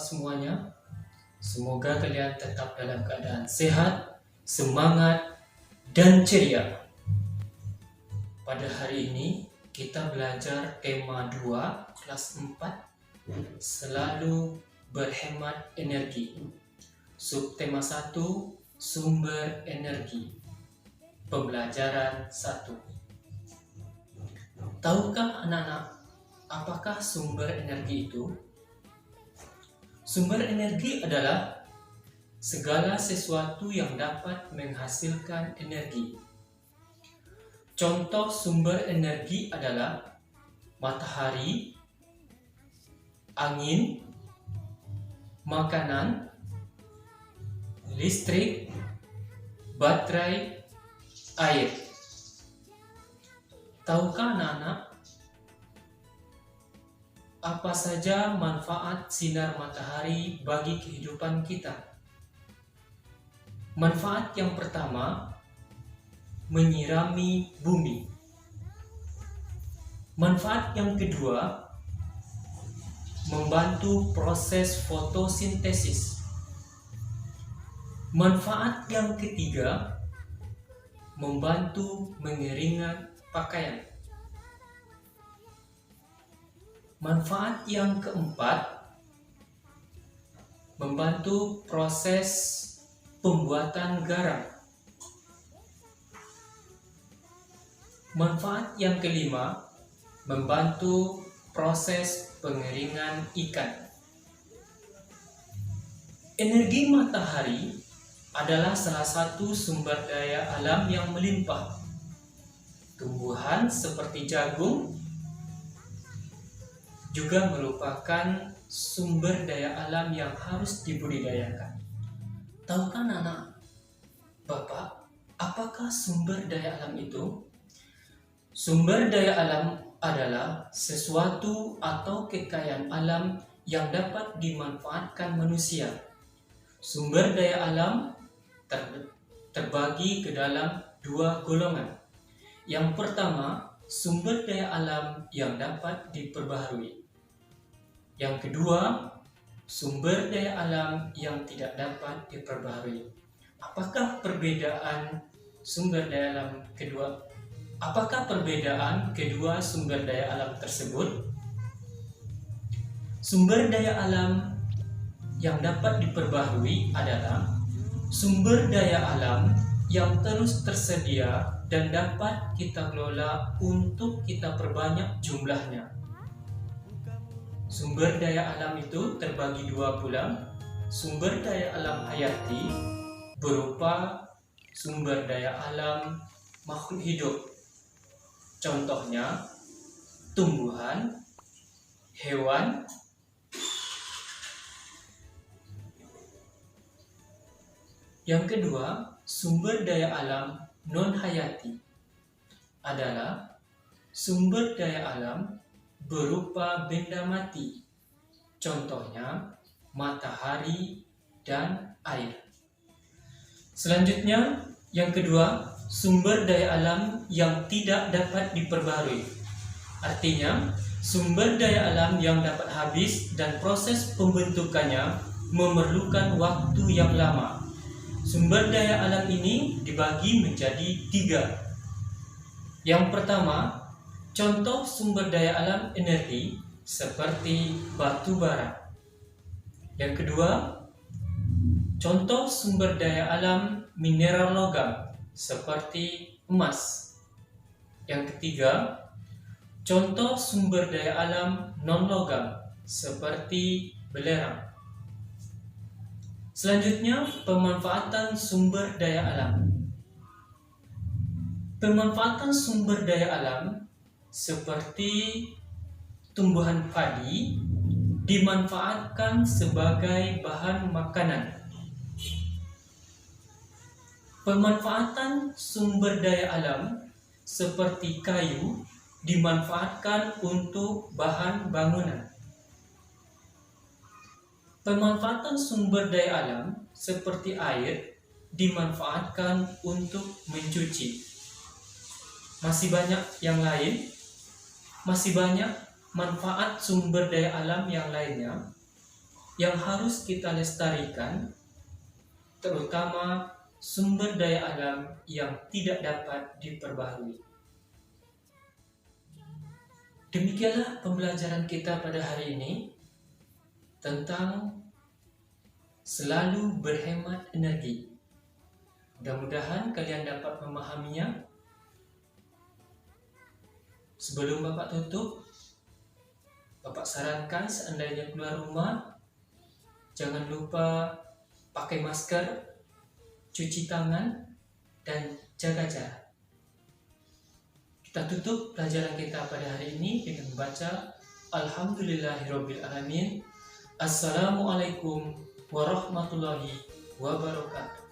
semuanya. Semoga kalian tetap dalam keadaan sehat, semangat, dan ceria. Pada hari ini kita belajar tema 2 kelas 4, selalu berhemat energi. Subtema 1, sumber energi. Pembelajaran 1. Tahukah anak-anak, apakah sumber energi itu? Sumber energi adalah segala sesuatu yang dapat menghasilkan energi. Contoh sumber energi adalah matahari, angin, makanan, listrik, baterai, air. Tahukah anak-anak apa saja manfaat sinar matahari bagi kehidupan kita? Manfaat yang pertama, menyirami bumi. Manfaat yang kedua, membantu proses fotosintesis. Manfaat yang ketiga, membantu mengeringkan pakaian. Manfaat yang keempat, membantu proses pembuatan garam. Manfaat yang kelima, membantu proses pengeringan ikan. Energi matahari adalah salah satu sumber daya alam yang melimpah. Tumbuhan seperti jagung juga merupakan sumber daya alam yang harus dibudidayakan. Tahukah anak-anak, Bapak, apakah sumber daya alam itu? Sumber daya alam adalah sesuatu atau kekayaan alam yang dapat dimanfaatkan manusia. Sumber daya alam terbagi ke dalam dua golongan. Yang pertama, sumber daya alam yang dapat diperbaharui. Yang kedua, sumber daya alam yang tidak dapat diperbaharui. Apakah perbedaan kedua sumber daya alam tersebut? Sumber daya alam yang dapat diperbaharui adalah sumber daya alam yang terus tersedia dan dapat kita kelola untuk kita perbanyak jumlahnya. Sumber daya alam itu terbagi dua pula. Sumber daya alam hayati berupa sumber daya alam makhluk hidup. Contohnya tumbuhan, hewan, yang kedua, sumber daya alam non-hayati adalah sumber daya alam berupa benda mati. Contohnya matahari dan air. Selanjutnya, yang kedua, sumber daya alam yang tidak dapat diperbaharui. Artinya, sumber daya alam yang dapat habis dan proses pembentukannya memerlukan waktu yang lama. Sumber daya alam ini dibagi menjadi 3. Yang pertama, contoh sumber daya alam energi seperti batu bara. Yang kedua, contoh sumber daya alam mineral logam seperti emas. Yang ketiga, contoh sumber daya alam non-logam seperti belerang. Selanjutnya, pemanfaatan sumber daya alam. Pemanfaatan sumber daya alam seperti tumbuhan padi dimanfaatkan sebagai bahan makanan. Pemanfaatan sumber daya alam seperti kayu dimanfaatkan untuk bahan bangunan. Pemanfaatan sumber daya alam seperti air dimanfaatkan untuk mencuci. Masih banyak yang lain, masih banyak manfaat sumber daya alam yang lainnya. yang harus kita lestarikan, terutama sumber daya alam yang tidak dapat diperbaharui. Demikianlah pembelajaran kita pada hari ini tentang selalu berhemat energi. Mudah-mudahan kalian dapat memahaminya. Sebelum Bapak tutup, Bapak sarankan seandainya keluar rumah, jangan lupa pakai masker, cuci tangan, dan jaga jarak. Kita tutup pelajaran kita pada hari ini dengan membaca Alhamdulillahirrabbilalamin. Assalamualaikum warahmatullahi wabarakatuh.